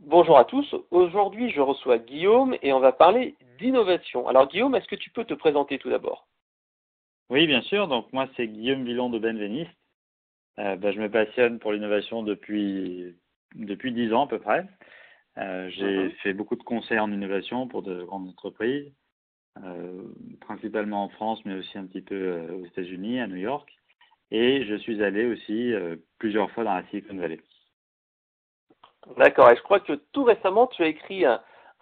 Bonjour à tous. Aujourd'hui, je reçois Guillaume et on va parler d'innovation. Alors Guillaume, est-ce que tu peux te présenter tout d'abord? Oui, bien sûr. Donc moi, c'est Guillaume Villon de Benveniste. Je me passionne pour l'innovation depuis 10 ans à peu près. J'ai Mhm. fait beaucoup de conseils en innovation pour de grandes entreprises, euh, principalement en France, mais aussi un petit peu aux États-Unis, à New York. Et je suis allé aussi plusieurs fois dans la Silicon Valley. D'accord. Et je crois que tout récemment, tu as écrit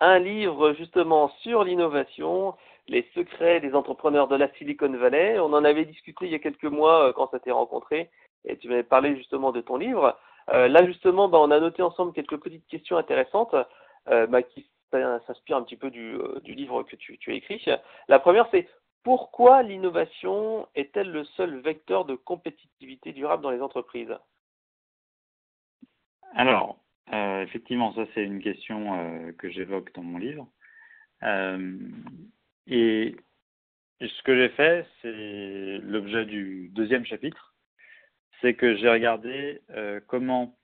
un livre justement sur l'innovation, les secrets des entrepreneurs de la Silicon Valley. On en avait discuté il y a quelques mois quand on s'était rencontrés et tu m'avais parlé justement de ton livre. Là justement, on a noté ensemble quelques petites questions intéressantes qui s'inspirent un petit peu du livre que tu as écrit. La première, c'est pourquoi l'innovation est-elle le seul vecteur de compétitivité durable dans les entreprises? Alors, effectivement, ça c'est une question que j'évoque dans mon livre. Euh, et ce que j'ai fait, c'est l'objet du deuxième chapitre. C'est que j'ai regardé comment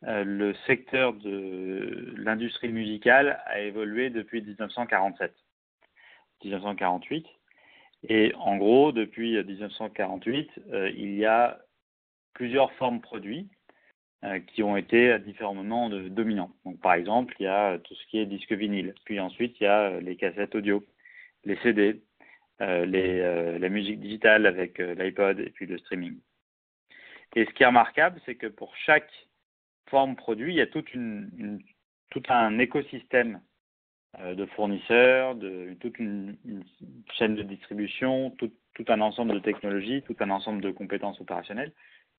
le secteur de l'industrie musicale a évolué depuis 1947, 1948. Et en gros, depuis 1948, il y a plusieurs formes produits qui ont été à différents moments dominants. Donc, par exemple, il y a tout ce qui est disque vinyle. Puis ensuite, il y a les cassettes audio, les CD, la musique digitale avec l'iPod et puis le streaming. Et ce qui est remarquable, c'est que pour chaque forme produit, il y a tout un écosystème de fournisseurs, toute une chaîne de distribution, tout un ensemble de technologies, tout un ensemble de compétences opérationnelles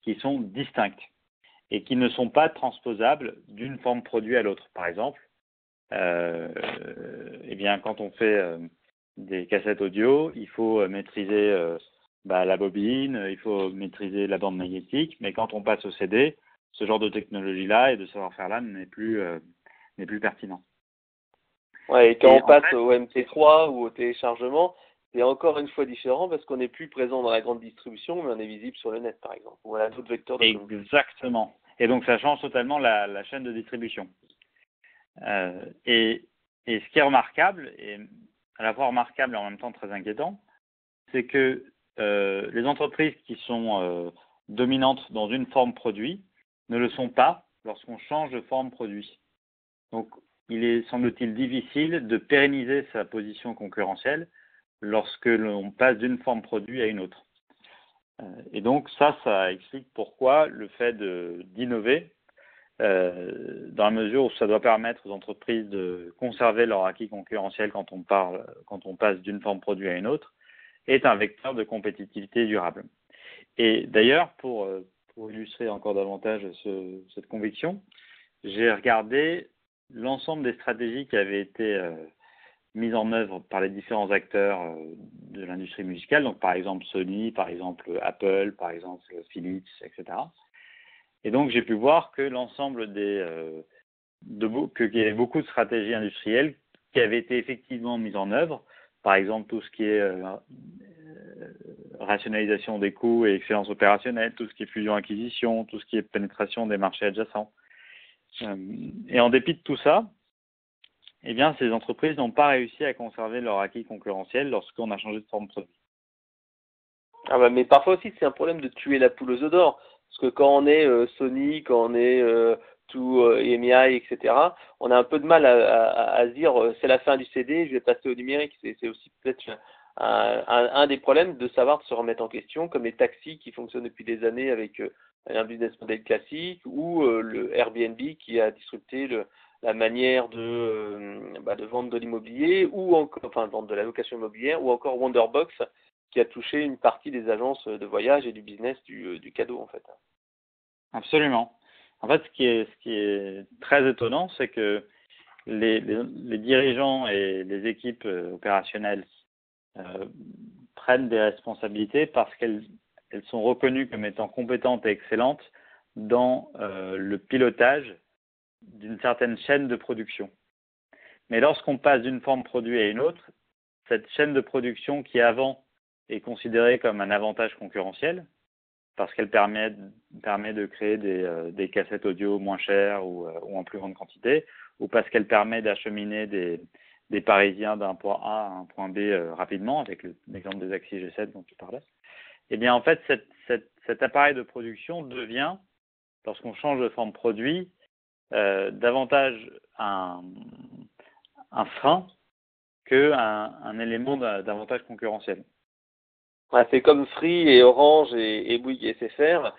qui sont distinctes et qui ne sont pas transposables d'une forme produit à l'autre. Par exemple, quand on fait des cassettes audio, il faut maîtriser la bobine, il faut maîtriser la bande magnétique, mais quand on passe au CD, ce genre de technologie-là et de savoir-faire-là n'est plus pertinent. Ouais, et quand Et on en passe fait, au MP3 ou au téléchargement, c'est encore une fois différent parce qu'on n'est plus présent dans la grande distribution, mais on est visible sur le net, par exemple. Ou on a d'autres vecteurs de communication. exactement. Et donc ça change totalement la chaîne de distribution. Euh, et, et ce qui est remarquable, et à la fois remarquable et en même temps très inquiétant, c'est que les entreprises qui sont dominantes dans une forme produit ne le sont pas lorsqu'on change de forme produit. Donc, il est, semble-t-il, difficile de pérenniser sa position concurrentielle lorsque l'on passe d'une forme produit à une autre. Et donc, ça explique pourquoi le fait d'innover, dans la mesure où ça doit permettre aux entreprises de conserver leur acquis concurrentiel quand on passe d'une forme produit à une autre, est un vecteur de compétitivité durable. Et d'ailleurs, pour illustrer encore davantage cette conviction, j'ai regardé l'ensemble des stratégies qui avaient été mises en œuvre par les différents acteurs de l'industrie musicale, donc par exemple Sony, par exemple Apple, par exemple Philips, etc. Et donc j'ai pu voir que l'ensemble qu'il y avait beaucoup de stratégies industrielles qui avaient été effectivement mises en œuvre, par exemple tout ce qui est rationalisation des coûts et excellence opérationnelle, tout ce qui est fusion-acquisition, tout ce qui est pénétration des marchés adjacents. Et en dépit de tout ça, eh bien, ces entreprises n'ont pas réussi à conserver leur acquis concurrentiel lorsqu'on a changé de forme de produit. Ah bah, mais parfois aussi, c'est un problème de tuer la poule aux œufs d'or. Parce que quand on est Sony, quand on est tout EMI, etc., on a un peu de mal à se dire c'est la fin du CD, je vais passer au numérique. C'est aussi peut-être un des problèmes de savoir se remettre en question, comme les taxis qui fonctionnent depuis des années avec un business model classique, ou le Airbnb qui a disrupté la manière de vendre de l'immobilier, ou encore, enfin, vendre de la location immobilière, ou encore Wonderbox qui a touché une partie des agences de voyage et du business du cadeau, en fait. Absolument. En fait, ce qui est très étonnant, c'est que les dirigeants et les équipes opérationnelles euh, prennent des responsabilités parce qu'elles sont reconnues comme étant compétentes et excellentes dans le pilotage d'une certaine chaîne de production. Mais lorsqu'on passe d'une forme produit à une autre, cette chaîne de production qui avant est considérée comme un avantage concurrentiel parce qu'elle permet de créer des cassettes audio moins chères ou en plus grande quantité, ou parce qu'elle permet d'acheminer des Parisiens d'un point A à un point B rapidement, avec l'exemple des Axi G7 dont tu parlais. Eh bien, en fait, cet appareil de production devient, lorsqu'on change de forme produit, davantage un frein qu'un élément d'avantage concurrentiel. Ouais, c'est comme Free et Orange et Bouygues et SFR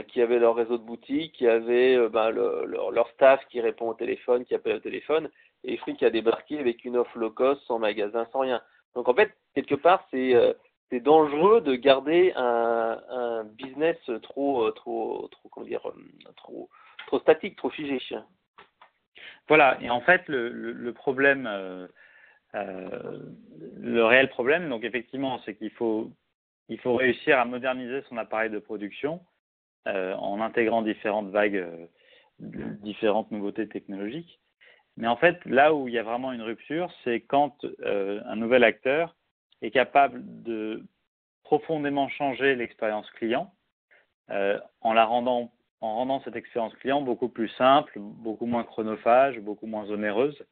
qui avaient leur réseau de boutiques, qui avaient leur staff qui répond au téléphone, qui appelle au téléphone, et Free qui a débarqué avec une offre low cost, sans magasin, sans rien. Donc en fait, quelque part, c'est dangereux de garder un business trop statique, trop figé. Voilà, et en fait, le problème, le réel problème, donc effectivement, c'est qu'il faut réussir à moderniser son appareil de production en intégrant différentes vagues, différentes nouveautés technologiques. Mais en fait, là où il y a vraiment une rupture, c'est quand un nouvel acteur est capable de profondément changer l'expérience client en rendant cette expérience client beaucoup plus simple, beaucoup moins chronophage, beaucoup moins onéreuse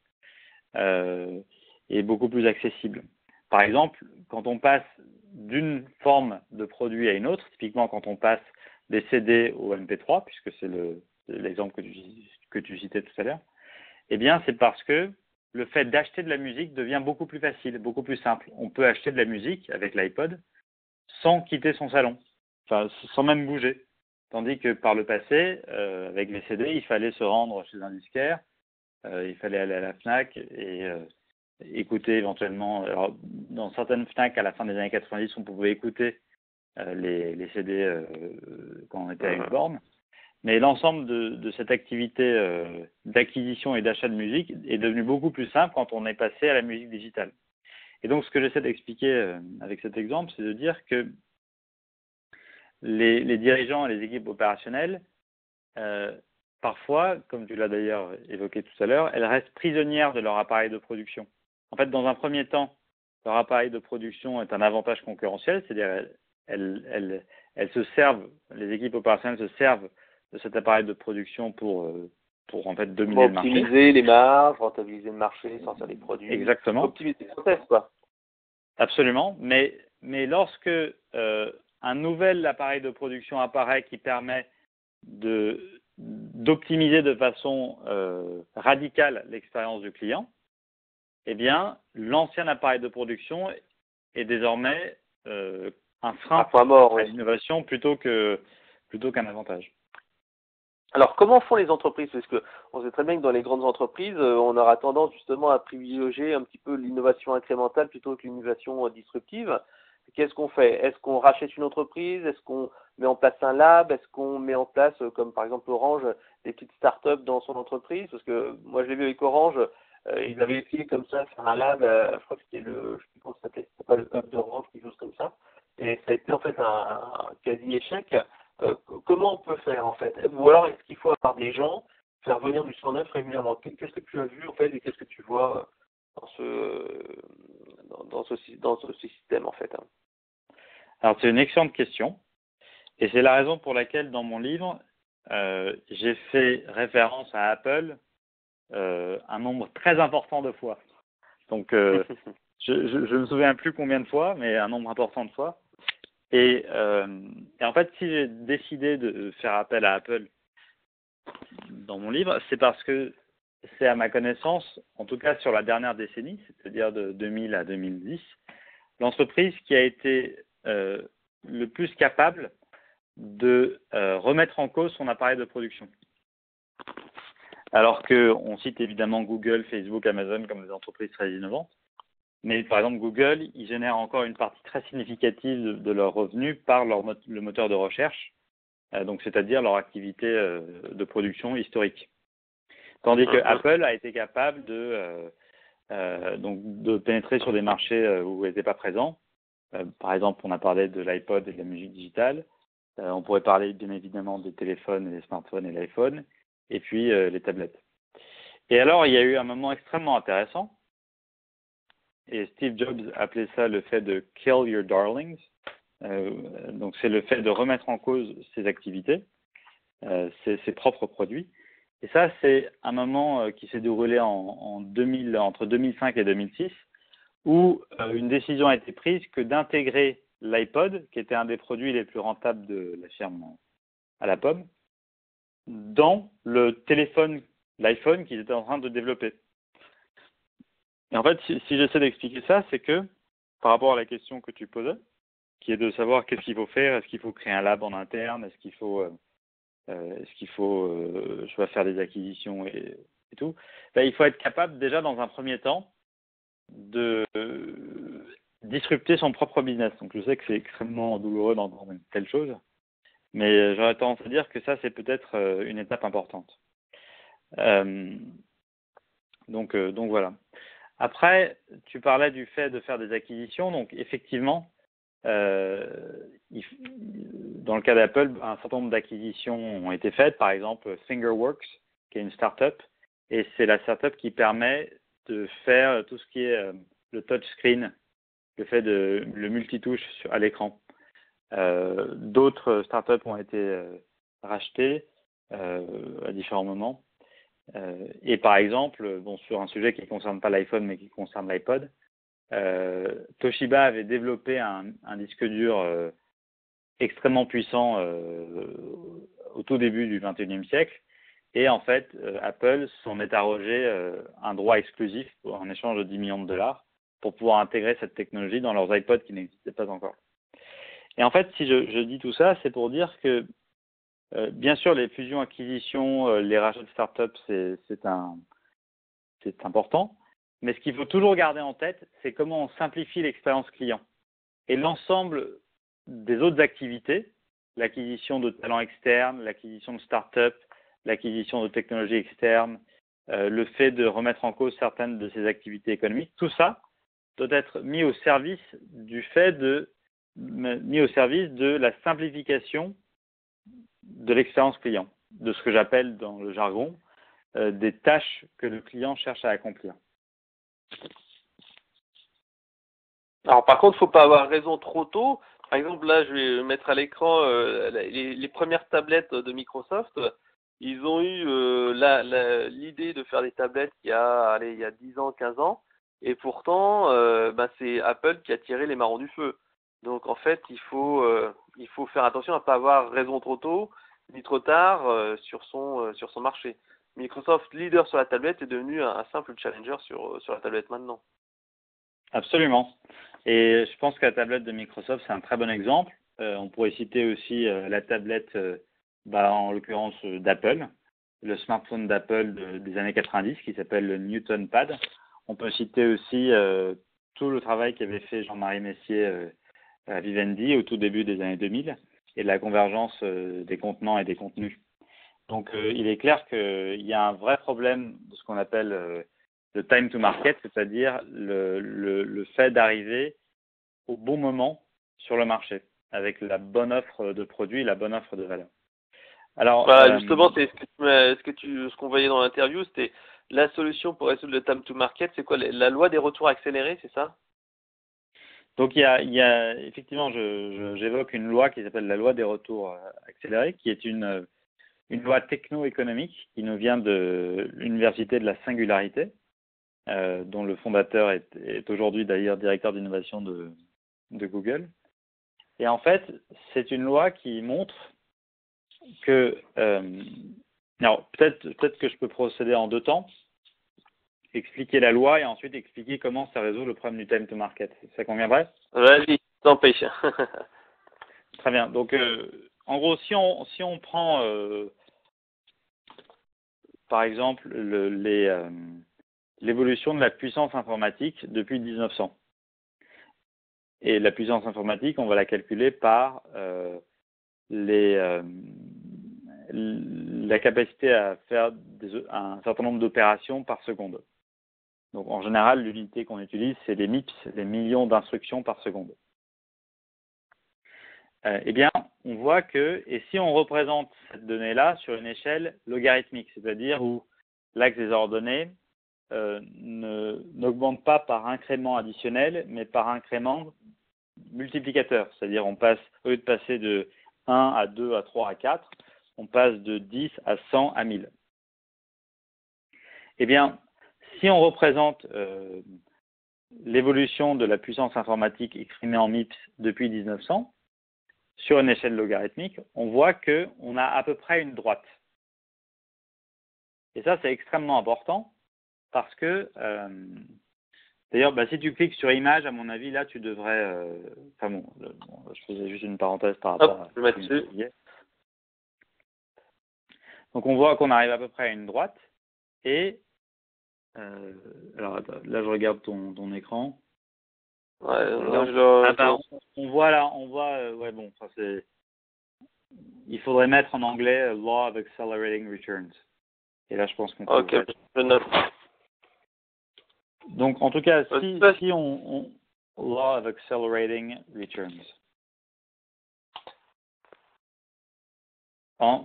et beaucoup plus accessible. Par exemple, quand on passe d'une forme de produit à une autre, typiquement quand on passe des CD au MP3, puisque c'est l'exemple que tu citais tout à l'heure, eh bien c'est parce que le fait d'acheter de la musique devient beaucoup plus facile, beaucoup plus simple. On peut acheter de la musique avec l'iPod sans quitter son salon, enfin sans même bouger. Tandis que par le passé, avec les CD, il fallait se rendre chez un disquaire, il fallait aller à la Fnac et écouter éventuellement. Alors, dans certaines Fnac, à la fin des années 90, on pouvait écouter les CD quand on était à une borne. Mais l'ensemble de cette activité d'acquisition et d'achat de musique est devenu beaucoup plus simple quand on est passé à la musique digitale. Et donc, ce que j'essaie d'expliquer avec cet exemple, c'est de dire que les dirigeants et les équipes opérationnelles, parfois, comme tu l'as d'ailleurs évoqué tout à l'heure, elles restent prisonnières de leur appareil de production. En fait, dans un premier temps, leur appareil de production est un avantage concurrentiel, c'est-à-dire elles se servent, les équipes opérationnelles se servent de cet appareil de production pour en fait dominer le marché. Optimiser les marges, rentabiliser le marché, sortir les produits. Exactement. Optimiser les process, quoi. Absolument. Mais lorsque un nouvel appareil de production apparaît qui permet d'optimiser de façon radicale l'expérience du client, eh bien, l'ancien appareil de production est désormais un frein à l'innovation plutôt qu'un avantage. Alors, comment font les entreprises? Parce que on sait très bien que dans les grandes entreprises, on aura tendance justement à privilégier un petit peu l'innovation incrémentale plutôt que l'innovation disruptive. Qu'est-ce qu'on fait? Est-ce qu'on rachète une entreprise? Est-ce qu'on met en place un lab? Est-ce qu'on met en place, comme par exemple Orange, des petites startups dans son entreprise? Parce que moi, je l'ai vu avec Orange, ils avaient essayé comme ça de faire un lab, je crois que c'était je sais plus comment ça s'appelait, c'était pas le hub d'Orange, quelque chose comme ça. Et ça a été en fait un quasi-échec. Comment on peut faire en fait? Ou alors est-ce qu'il faut avoir des gens, faire venir du 109 régulièrement? Qu'est-ce que tu as vu en fait et qu'est-ce que tu vois dans ce système en fait? Alors c'est une excellente question et c'est la raison pour laquelle dans mon livre j'ai fait référence à Apple un nombre très important de fois. Donc je ne me souviens plus combien de fois, mais un nombre important de fois. Et en fait, si j'ai décidé de faire appel à Apple dans mon livre, c'est parce que c'est à ma connaissance, en tout cas sur la dernière décennie, c'est-à-dire de 2000 à 2010, l'entreprise qui a été le plus capable de remettre en cause son appareil de production. Alors qu'on cite évidemment Google, Facebook, Amazon comme des entreprises très innovantes. Mais par exemple, Google, ils génèrent encore une partie très significative de leurs revenus par le moteur de recherche, donc c'est-à-dire leur activité de production historique. Tandis que Apple a été capable de pénétrer sur des marchés où ils n'étaient pas présents. Par exemple, on a parlé de l'iPod et de la musique digitale. On pourrait parler bien évidemment des téléphones et des smartphones et l'iPhone, et puis les tablettes. Et alors, il y a eu un moment extrêmement intéressant. Et Steve Jobs appelait ça le fait de « kill your darlings ». Donc c'est le fait de remettre en cause ses activités, ses propres produits. Et ça, c'est un moment qui s'est déroulé entre 2005 et 2006, où une décision a été prise que d'intégrer l'iPod, qui était un des produits les plus rentables de la firme à la pomme, dans le téléphone, l'iPhone qu'ils étaient en train de développer. Et en fait, si j'essaie d'expliquer ça, c'est que, par rapport à la question que tu posais, qui est de savoir qu'est-ce qu'il faut faire, est-ce qu'il faut créer un lab en interne, est-ce qu'il faut je dois faire des acquisitions et tout, ben, il faut être capable déjà dans un premier temps de disrupter son propre business. Donc je sais que c'est extrêmement douloureux d'entendre une telle chose, mais j'aurais tendance à dire que ça c'est peut-être une étape importante. Donc voilà. Après, tu parlais du fait de faire des acquisitions, donc effectivement, dans le cas d'Apple, un certain nombre d'acquisitions ont été faites, par exemple Fingerworks, qui est une start-up, et c'est la start-up qui permet de faire tout ce qui est le touchscreen, le fait de le multitouche à l'écran. D'autres start-up ont été rachetées à différents moments. Et par exemple, sur un sujet qui ne concerne pas l'iPhone mais qui concerne l'iPod, Toshiba avait développé un disque dur extrêmement puissant au tout début du XXIe siècle. Et en fait, Apple s'en est arrogé un droit exclusif en échange de 10 millions de dollars pour pouvoir intégrer cette technologie dans leurs iPods qui n'existaient pas encore. Et en fait, si je dis tout ça, c'est pour dire que bien sûr, les fusions-acquisitions, les rachats de start-up, c'est important. Mais ce qu'il faut toujours garder en tête, c'est comment on simplifie l'expérience client. Et l'ensemble des autres activités, l'acquisition de talents externes, l'acquisition de start-up, l'acquisition de technologies externes, le fait de remettre en cause certaines de ces activités économiques, tout ça doit être mis au service de la simplification de l'expérience client, de ce que j'appelle dans le jargon des tâches que le client cherche à accomplir. Alors par contre, il ne faut pas avoir raison trop tôt. Par exemple, là, je vais mettre à l'écran les premières tablettes de Microsoft. Ils ont eu l'idée de faire des tablettes il y a 10 ans, 15 ans. Et pourtant, c'est Apple qui a tiré les marrons du feu. Donc en fait, il faut faire attention à ne pas avoir raison trop tôt ni trop tard sur son marché. Microsoft, leader sur la tablette, est devenu un simple challenger sur la tablette maintenant. Absolument. Et je pense que la tablette de Microsoft, c'est un très bon exemple. On pourrait citer aussi la tablette, en l'occurrence d'Apple, le smartphone d'Apple des années 90 qui s'appelle le Newton Pad. On peut citer aussi tout le travail qu'avait fait Jean-Marie Messier à Vivendi au tout début des années 2000 et la convergence des contenants et des contenus. Donc il est clair qu'il y a un vrai problème de ce qu'on appelle le time to market, c'est-à-dire le fait d'arriver au bon moment sur le marché, avec la bonne offre de produits, la bonne offre de valeur. Alors, voilà, justement, c'est ce qu'on voyait dans l'interview, c'était la solution pour résoudre le time to market, c'est quoi la loi des retours accélérés, c'est ça? Donc il y a effectivement, j'évoque une loi qui s'appelle la loi des retours accélérés, qui est une loi techno-économique qui nous vient de l'université de la Singularité, dont le fondateur est aujourd'hui d'ailleurs directeur d'innovation de Google. Et en fait, c'est une loi qui montre que alors peut-être que je peux procéder en deux temps, expliquer la loi et ensuite expliquer comment ça résout le problème du time to market. Ça conviendrait? Vas-y, t'empêche. Très bien. Donc en gros, si on prend par exemple l'évolution de la puissance informatique depuis 1900. Et la puissance informatique, on va la calculer par la capacité à faire un certain nombre d'opérations par seconde. Donc en général, l'unité qu'on utilise, c'est les MIPS, les millions d'instructions par seconde. Eh bien, on voit que, et si on représente cette donnée-là sur une échelle logarithmique, c'est-à-dire où l'axe des ordonnées n'augmente pas par incrément additionnel, mais par incrément multiplicateur, c'est-à-dire on passe, au lieu de passer de 1 à 2 à 3 à 4, on passe de 10 à 100 à 1000. Eh bien, si on représente l'évolution de la puissance informatique exprimée en MIPS depuis 1900, sur une échelle logarithmique, on voit qu'on a à peu près une droite. Et ça, c'est extrêmement important parce que, d'ailleurs, si tu cliques sur image, à mon avis, là, tu devrais... je faisais juste une parenthèse par rapport à... Je vais mettre dessus. Donc, on voit qu'on arrive à peu près à une droite. Et, alors, attends, là, je regarde ton écran. Ouais, on voit là, c'est... Il faudrait mettre en anglais Law of Accelerating Returns. Et là, je pense qu'on peut... Ok, je note. Donc, en tout cas, si on Law of Accelerating Returns.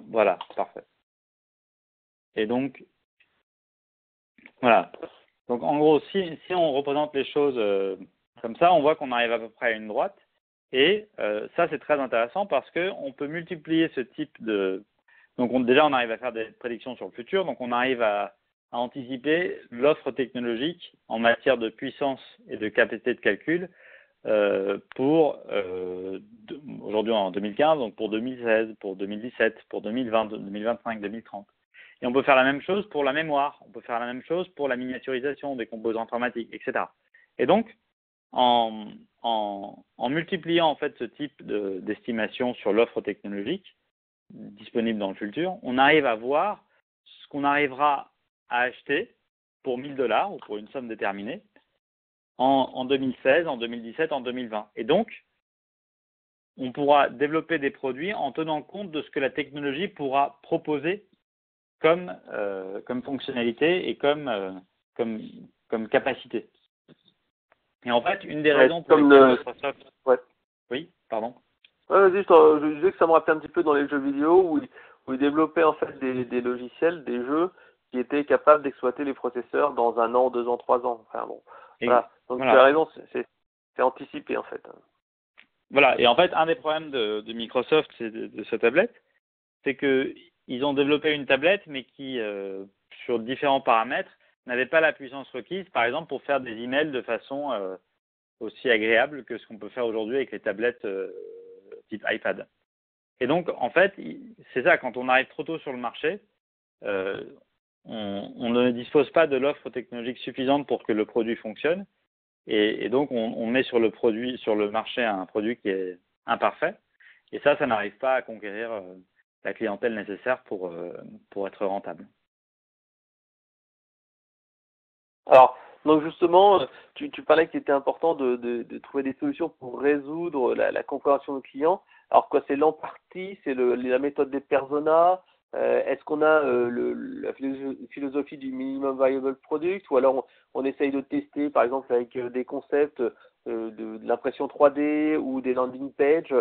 Voilà, parfait. Et donc, voilà. Donc, en gros, si on représente les choses comme ça, on voit qu'on arrive à peu près à une droite. Et ça, c'est très intéressant parce qu'on peut multiplier ce type de... Donc, déjà, on arrive à faire des prédictions sur le futur. Donc, on arrive à anticiper l'offre technologique en matière de puissance et de capacité de calcul pour aujourd'hui en 2015, donc pour 2016, pour 2017, pour 2020, 2025, 2030. Et on peut faire la même chose pour la mémoire, on peut faire la même chose pour la miniaturisation des composants informatiques, etc. Et donc, en multipliant en fait ce type d'estimation sur l'offre technologique disponible dans le futur, on arrive à voir ce qu'on arrivera à acheter pour $1000 ou pour une somme déterminée en 2016, en 2017, en 2020. Et donc, on pourra développer des produits en tenant compte de ce que la technologie pourra proposer comme fonctionnalité et comme capacité. Et en fait, une des raisons pour lesquelles Microsoft... Ouais. Oui, pardon. Ouais, vas-y, je disais que ça me rappelait un petit peu dans les jeux vidéo où ils développaient en fait des logiciels, des jeux qui étaient capables d'exploiter les processeurs dans 1 an, 2 ans, 3 ans. Enfin bon, voilà. Donc tu as raison, c'est anticipé en fait. Voilà, et en fait, un des problèmes de Microsoft, de cette tablette, c'est qu'ils ont développé une tablette, mais qui, sur différents paramètres, n'avait pas la puissance requise, par exemple, pour faire des emails de façon aussi agréable que ce qu'on peut faire aujourd'hui avec les tablettes type iPad. Et donc, en fait, c'est ça, quand on arrive trop tôt sur le marché, on ne dispose pas de l'offre technologique suffisante pour que le produit fonctionne. Et donc, on met sur le marché un produit qui est imparfait. Et ça n'arrive pas à conquérir la clientèle nécessaire pour être rentable. Alors, donc justement, tu parlais qu'il était important de trouver des solutions pour résoudre la compréhension des clients. Alors quoi, c'est l'empartie, c'est la méthode des personas. Est-ce qu'on a la philosophie du minimum viable product, ou alors on essaye de tester, par exemple, avec des concepts de l'impression 3D ou des landing pages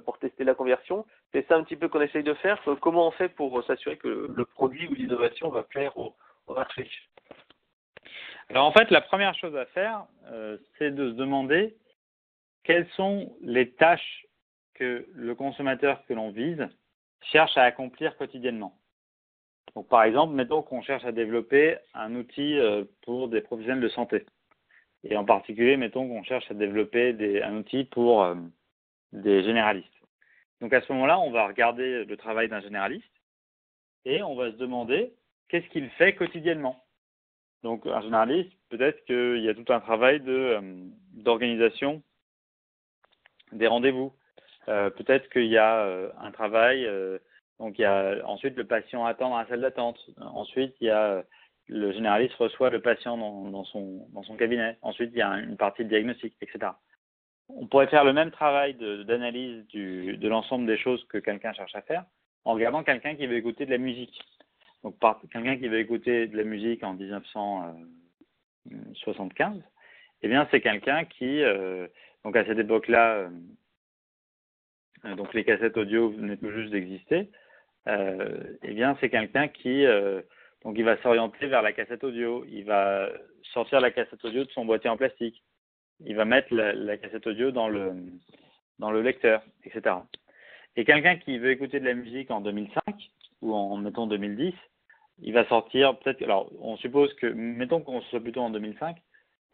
pour tester la conversion. C'est ça un petit peu qu'on essaye de faire. Comment on fait pour s'assurer que le produit ou l'innovation va plaire au marché? Alors en fait, la première chose à faire, c'est de se demander quelles sont les tâches que le consommateur que l'on vise cherche à accomplir quotidiennement. Donc par exemple, mettons qu'on cherche à développer un outil pour des professionnels de santé. Et en particulier, mettons qu'on cherche à développer un outil pour des généralistes. Donc à ce moment-là, on va regarder le travail d'un généraliste et on va se demander qu'est-ce qu'il fait quotidiennement. Donc un généraliste, peut-être qu'il y a tout un travail d'organisation des rendez-vous. Peut-être qu'il y a un travail, donc il y a ensuite le patient attend dans la salle d'attente. Ensuite, il y a le généraliste reçoit le patient dans son cabinet. Ensuite, il y a une partie de diagnostic, etc. On pourrait faire le même travail d'analyse de l'ensemble des choses que quelqu'un cherche à faire en regardant quelqu'un qui veut écouter de la musique. Donc, quelqu'un qui veut écouter de la musique en 1975, eh bien, c'est quelqu'un qui, donc à cette époque-là, donc les cassettes audio venaient tout juste d'exister, eh bien, c'est quelqu'un qui, donc il va s'orienter vers la cassette audio, il va sortir la cassette audio de son boîtier en plastique, il va mettre la cassette audio dans le lecteur, etc. Et quelqu'un qui veut écouter de la musique en 2005 ou en mettons 2010, il va sortir peut-être. Alors, on suppose que, mettons qu'on soit plutôt en 2005,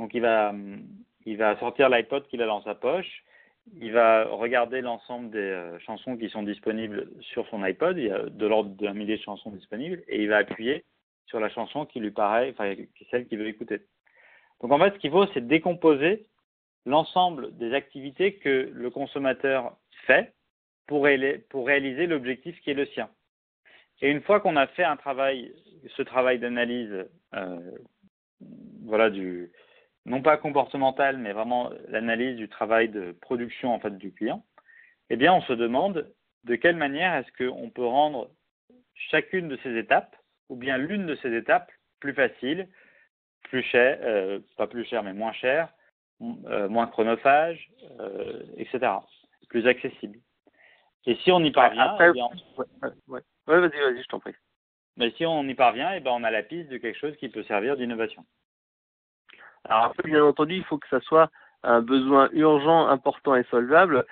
donc il va sortir l'iPod qu'il a dans sa poche. Il va regarder l'ensemble des chansons qui sont disponibles sur son iPod. Il y a de l'ordre d'un millier de chansons disponibles et il va appuyer sur la chanson qui lui paraît, enfin celle qu'il veut écouter. Donc en fait, ce qu'il faut, c'est décomposer l'ensemble des activités que le consommateur fait pour réaliser l'objectif qui est le sien. Et une fois qu'on a fait ce travail d'analyse, voilà, non pas comportemental, mais vraiment l'analyse du travail de production en fait du client, eh bien on se demande de quelle manière est-ce qu'on peut rendre chacune de ces étapes, ou bien l'une de ces étapes, plus facile, plus cher, pas plus cher mais moins cher, moins chronophage, etc. Plus accessible. Et si on y parvient, Après, eh bien, ouais, vas-y, je t'en prie. mais si on y parvient, eh ben on a la piste de quelque chose qui peut servir d'innovation. Alors après, bien entendu, il faut que ça soit un besoin urgent, important et solvable.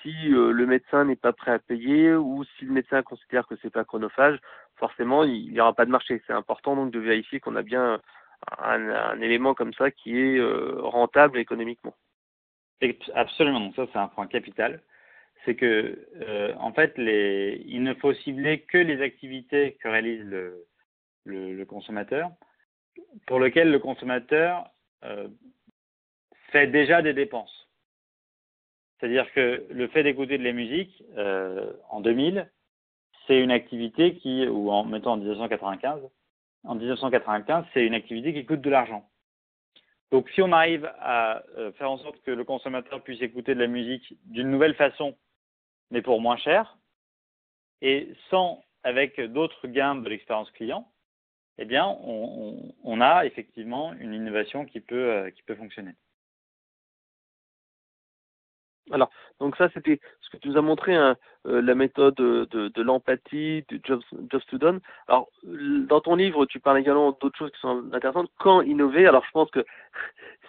Si le médecin n'est pas prêt à payer ou si le médecin considère que c'est pas chronophage, forcément, il n'y aura pas de marché. C'est important donc de vérifier qu'on a bien un élément comme ça qui est rentable économiquement. Absolument, donc ça c'est un point capital. C'est que en fait, il ne faut cibler que les activités que réalise le consommateur, pour lesquelles le consommateur fait déjà des dépenses. C'est-à-dire que le fait d'écouter de la musique en 2000, c'est une activité ou en mettant en 1995, c'est une activité qui coûte de l'argent. Donc si on arrive à faire en sorte que le consommateur puisse écouter de la musique d'une nouvelle façon, mais pour moins cher, et avec d'autres gains de l'expérience client, eh bien, on a effectivement une innovation qui peut fonctionner. Alors, donc ça, c'était ce que tu nous as montré, la méthode de l'empathie, du Jobs to Done. Alors, dans ton livre, tu parles également d'autres choses qui sont intéressantes. Quand innover? Alors, je pense que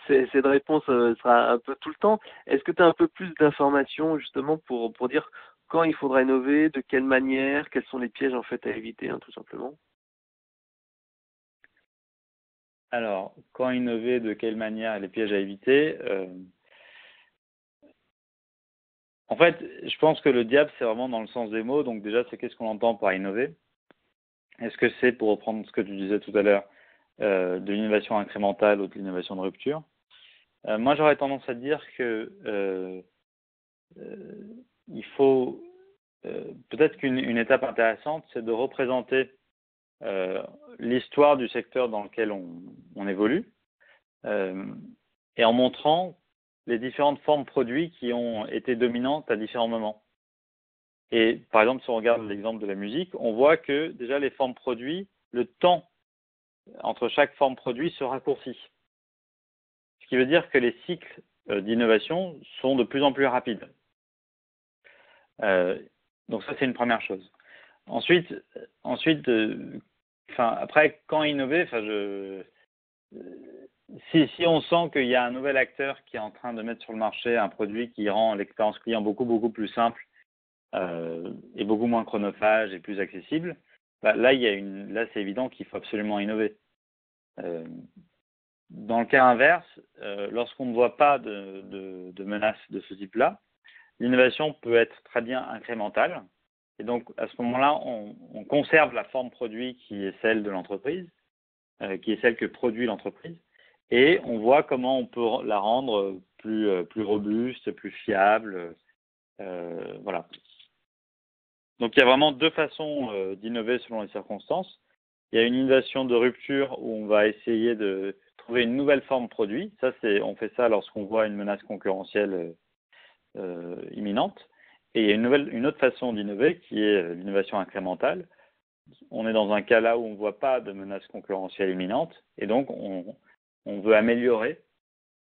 cette réponse sera un peu tout le temps. Est-ce que tu as un peu plus d'informations justement pour dire quand il faudra innover, de quelle manière, quels sont les pièges en fait à éviter, tout simplement? Alors, quand innover, de quelle manière, les pièges à éviter En fait, je pense que le diable, c'est vraiment dans le sens des mots. Donc déjà, c'est qu'est-ce qu'on entend par innover? Est-ce que c'est, pour reprendre ce que tu disais tout à l'heure, de l'innovation incrémentale ou de l'innovation de rupture? Moi, j'aurais tendance à dire que il faut peut-être qu'une étape intéressante, c'est de représenter l'histoire du secteur dans lequel on évolue, et en montrant les différentes formes produits qui ont été dominantes à différents moments. Et par exemple, si on regarde l'exemple de la musique, on voit que déjà les formes produits, le temps entre chaque forme produit se raccourcit. Ce qui veut dire que les cycles d'innovation sont de plus en plus rapides. Donc ça, c'est une première chose. Ensuite, après, quand innover, si on sent qu'il y a un nouvel acteur qui est en train de mettre sur le marché un produit qui rend l'expérience client beaucoup, beaucoup plus simple et beaucoup moins chronophage et plus accessible, là, c'est évident qu'il faut absolument innover. Dans le cas inverse, lorsqu'on ne voit pas de menace de ce type-là, l'innovation peut être très bien incrémentale. Et donc, à ce moment-là, on conserve la forme produit qui est celle de l'entreprise, qui est celle que produit l'entreprise, et on voit comment on peut la rendre plus robuste, plus fiable. Voilà. Donc, il y a vraiment deux façons d'innover selon les circonstances. Il y a une innovation de rupture où on va essayer de trouver une nouvelle forme produit. On fait ça lorsqu'on voit une menace concurrentielle imminente. Et il y a une autre façon d'innover qui est l'innovation incrémentale. On est dans un cas là où on ne voit pas de menace concurrentielle imminente et donc on veut améliorer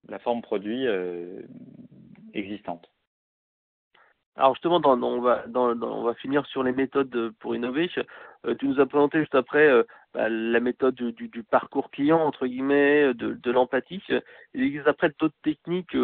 la forme produit existante. Alors justement, on va finir sur les méthodes pour innover. Tu nous as présenté juste après la méthode du parcours client, entre guillemets, de l'empathie. Il existe après d'autres techniques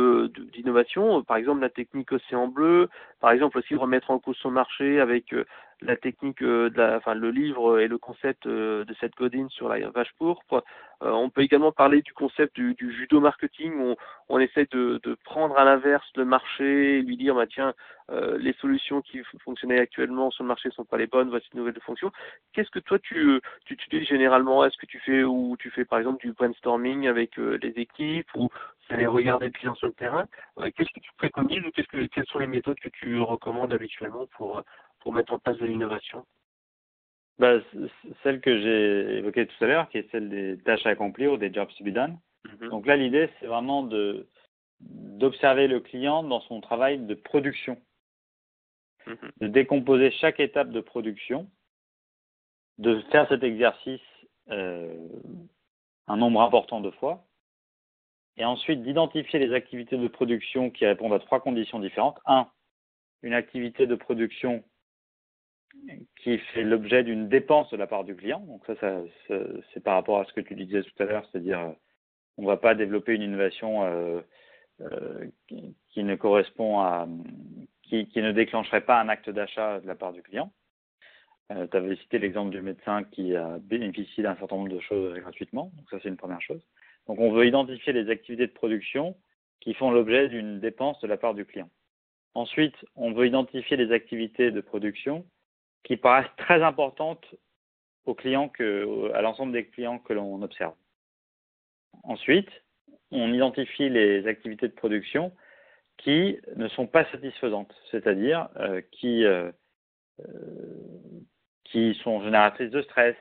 d'innovation, par exemple la technique océan bleu, par exemple aussi remettre en cause son marché avec la technique enfin le livre et le concept de Seth Godin sur la vache pourpre. On peut également parler du concept du judo marketing, où on essaie de prendre à l'inverse le marché et lui dire bah tiens, les solutions qui fonctionnaient actuellement sur le marché sont pas les bonnes, voici une nouvelle fonction. Qu'est-ce que toi tu utilises généralement? Est-ce que tu fais par exemple du brainstorming avec les équipes ou tu allez regarder le client sur le terrain? Qu'est-ce que tu préconises ou quelles sont les méthodes que tu recommandes habituellement pour mettre en place de l'innovation? Bah, celle que j'ai évoquée tout à l'heure, qui est celle des tâches à accomplir ou des jobs to be done. Mhm. Donc là, l'idée, c'est vraiment d'observer le client dans son travail de production, Mhm. de décomposer chaque étape de production, de faire cet exercice un nombre important de fois, et ensuite d'identifier les activités de production qui répondent à 3 conditions différentes. Une activité de production qui fait l'objet d'une dépense de la part du client. Donc ça c'est par rapport à ce que tu disais tout à l'heure, c'est-à-dire on ne va pas développer une innovation qui ne correspond à qui ne déclencherait pas un acte d'achat de la part du client. Tu avais cité l'exemple du médecin qui a bénéficié d'un certain nombre de choses gratuitement. Donc ça, c'est une première chose. Donc on veut identifier les activités de production qui font l'objet d'une dépense de la part du client. Ensuite, on veut identifier les activités de production qui paraissent très importantes aux clients à l'ensemble des clients que l'on observe. Ensuite, on identifie les activités de production qui ne sont pas satisfaisantes, c'est-à-dire qui sont génératrices de stress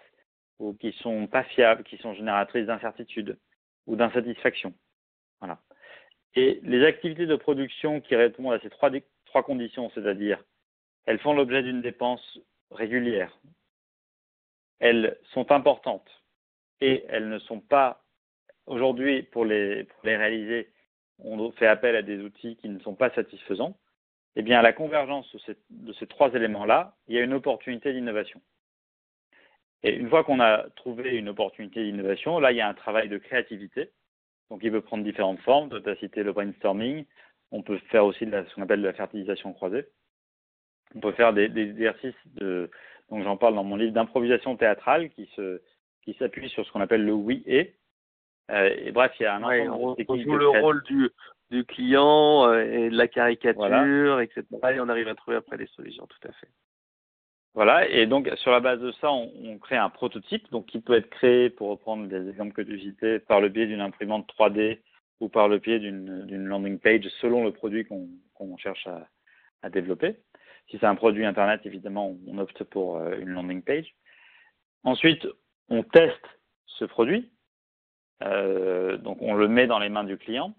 ou qui sont pas fiables, qui sont génératrices d'incertitude ou d'insatisfaction. Voilà. Et les activités de production qui répondent à ces trois conditions, c'est-à-dire elles font l'objet d'une dépense régulière, elles sont importantes et elles ne sont pas, aujourd'hui, pour les réaliser, on fait appel à des outils qui ne sont pas satisfaisants, eh bien, à la convergence de ces 3 éléments-là, il y a une opportunité d'innovation. Et une fois qu'on a trouvé une opportunité d'innovation, là, il y a un travail de créativité. Donc, il peut prendre différentes formes. Tu as cité le brainstorming. On peut faire aussi ce qu'on appelle de la fertilisation croisée. On peut faire des exercices donc j'en parle dans mon livre, d'improvisation théâtrale qui s'appuie sur ce qu'on appelle le oui et bref, il y a un ensemble de techniques On joue de le créativité. rôle du client et de la caricature, Voilà. etc. Et on arrive à trouver après des solutions, tout à fait. Voilà, et donc sur la base de ça, on crée un prototype, donc qui peut être créé, pour reprendre des exemples que tu citais, par le biais d'une imprimante 3D ou par le biais d'une landing page, selon le produit qu'on cherche à développer. Si c'est un produit Internet, évidemment, on opte pour une landing page. Ensuite, on teste ce produit, donc on le met dans les mains du client.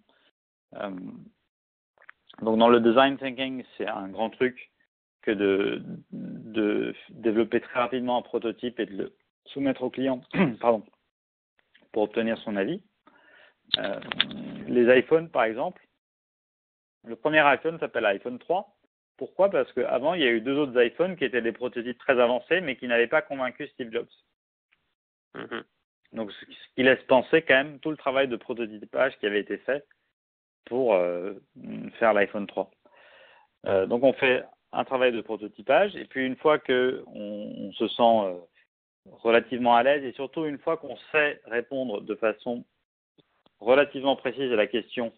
Donc dans le design thinking, c'est un grand truc que de développer très rapidement un prototype et de le soumettre au client pardon, pour obtenir son avis. Les iPhones, par exemple, le premier iPhone s'appelle iPhone 3. Pourquoi? Parce qu'avant, il y a eu 2 autres iPhones qui étaient des prototypes très avancés, mais qui n'avaient pas convaincu Steve Jobs. Mm-hmm. Donc, ce qui laisse penser quand même tout le travail de prototypage qui avait été fait pour faire l'iPhone 3. Donc, on fait un travail de prototypage, et puis une fois qu'on se sent relativement à l'aise, et surtout une fois qu'on sait répondre de façon relativement précise à la question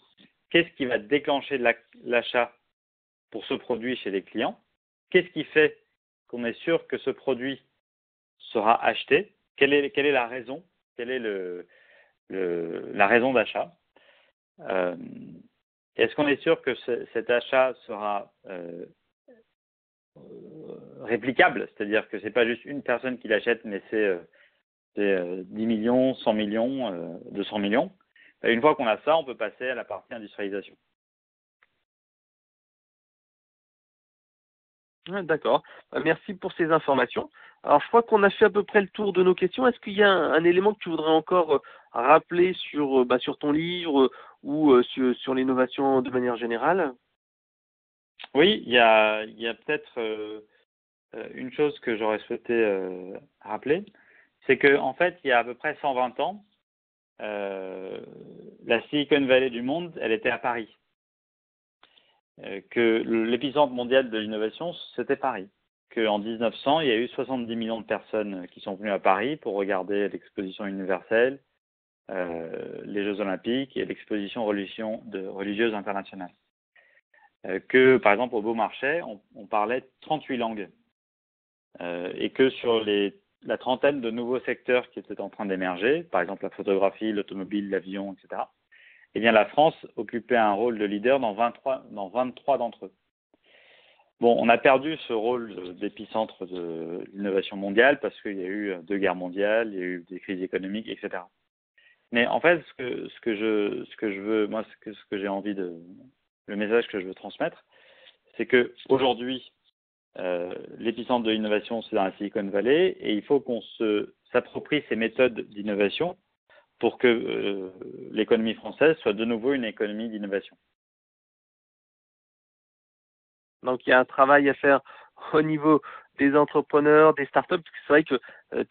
qu'est-ce qui va déclencher l'achat pour ce produit chez les clients, qu'est-ce qui fait qu'on est sûr que ce produit sera acheté, quelle est la raison, quelle est la raison d'achat, est-ce qu'on est sûr que cet achat sera réplicable, c'est-à-dire que c'est pas juste une personne qui l'achète, mais c'est 10 millions, 100 millions, 200 millions. Et une fois qu'on a ça, on peut passer à la partie industrialisation. D'accord. Merci pour ces informations. Alors, je crois qu'on a fait à peu près le tour de nos questions. Est-ce qu'il y a un élément que tu voudrais encore rappeler sur ton livre ou sur l'innovation de manière générale? Oui, il y a peut-être une chose que j'aurais souhaité rappeler, c'est que en fait, il y a à peu près 120 ans, la Silicon Valley du monde, elle était à Paris. Que l'épicentre mondial de l'innovation, c'était Paris. Qu'en 1900, il y a eu 70 millions de personnes qui sont venues à Paris pour regarder l'exposition universelle, les Jeux Olympiques et l'exposition religieuse internationale. Que, par exemple, au Beaumarchais, on parlait 38 langues. Et que sur la trentaine de nouveaux secteurs qui étaient en train d'émerger, par exemple la photographie, l'automobile, l'avion, etc., eh bien la France occupait un rôle de leader dans 23 d'entre eux. Bon, on a perdu ce rôle d'épicentre de l'innovation mondiale parce qu'il y a eu 2 guerres mondiales, il y a eu des crises économiques, etc. Mais en fait, ce que je veux, moi, ce que j'ai envie le message que je veux transmettre, c'est que aujourd'hui, l'épicentre de l'innovation, c'est dans la Silicon Valley, et il faut qu'on s'approprie ces méthodes d'innovation pour que l'économie française soit de nouveau une économie d'innovation. Donc il y a un travail à faire au niveau des entrepreneurs, des startups, parce que c'est vrai que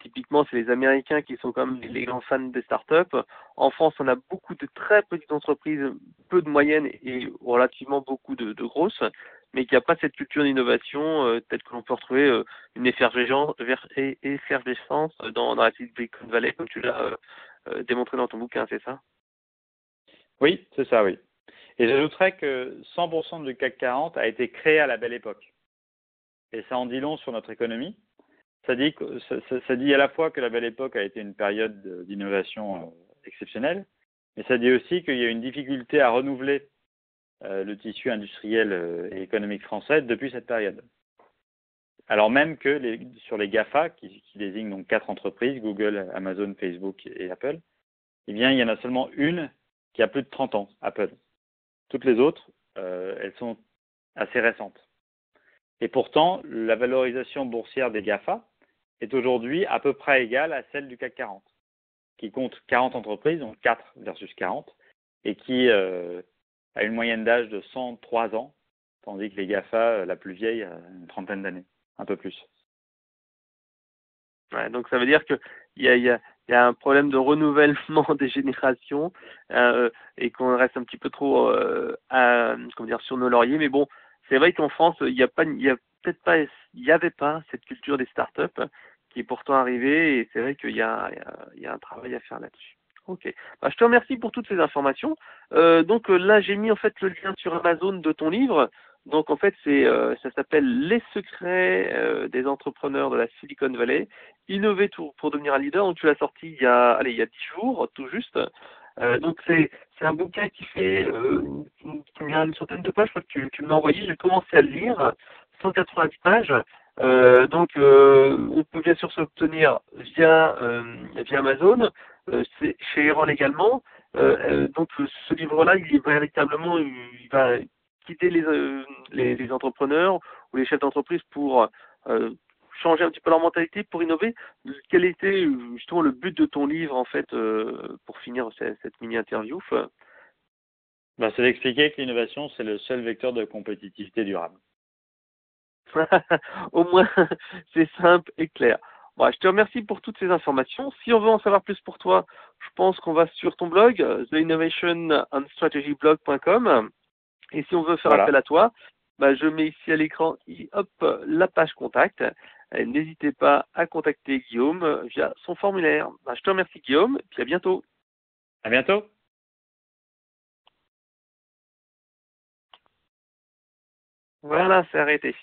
typiquement c'est les Américains qui sont comme les grands fans des startups. En France, on a beaucoup de très petites entreprises, peu de moyennes et relativement beaucoup de grosses, mais qu'il n'y a pas cette culture d'innovation telle que l'on peut retrouver une effervescence dans la Silicon Valley, comme tu l'as démontré dans ton bouquin, c'est ça? Oui, c'est ça, oui. Et j'ajouterais que 100% du CAC 40 a été créé à la belle époque. Et ça en dit long sur notre économie. Ça dit à la fois que la belle époque a été une période d'innovation exceptionnelle, mais ça dit aussi qu'il y a une difficulté à renouveler le tissu industriel et économique français depuis cette période. Alors même que sur les GAFA, qui désignent donc 4 entreprises, Google, Amazon, Facebook et Apple, eh bien, il y en a seulement une qui a plus de 30 ans, Apple. Toutes les autres, elles sont assez récentes. Et pourtant, la valorisation boursière des GAFA est aujourd'hui à peu près égale à celle du CAC 40, qui compte 40 entreprises, donc 4 versus 40, et qui a une moyenne d'âge de 103 ans, tandis que les GAFA, la plus vieille, a une trentaine d'années, un peu plus. Ouais, donc ça veut dire qu'il y a un problème de renouvellement des générations et qu'on reste un petit peu trop sur nos lauriers. Mais bon, c'est vrai qu'en France, il y avait pas cette culture des startups qui est pourtant arrivée et c'est vrai qu'il y a un travail à faire là-dessus. Ok. Bah, je te remercie pour toutes ces informations. Donc là, j'ai mis en fait le lien sur Amazon de ton livre. Donc en fait, ça s'appelle Les secrets des entrepreneurs de la Silicon Valley. Innover pour devenir un leader. Donc tu l'as sorti il y a 10 jours, tout juste. Donc c'est un bouquin qui fait une centaine de pages. Je crois que tu me l'as envoyé. J'ai commencé à le lire, 190 pages. On peut bien sûr s'obtenir via Amazon, c'est chez Erol également. Donc ce livre-là, il est véritablement, il va guider les entrepreneurs ou les chefs d'entreprise pour changer un petit peu leur mentalité, pour innover. Quel était justement le but de ton livre en fait pour finir cette mini-interview? Ben, c'est d'expliquer que l'innovation, c'est le seul vecteur de compétitivité durable. Au moins, c'est simple et clair. Bon, je te remercie pour toutes ces informations. Si on veut en savoir plus pour toi, je pense qu'on va sur ton blog, theinnovationandstrategyblog.com. Et si on veut faire appel à toi, bah, je mets ici à l'écran hop, la page contact. N'hésitez pas à contacter Guillaume via son formulaire. Bah, je te remercie Guillaume, et puis à bientôt. À bientôt. Voilà, c'est arrêté.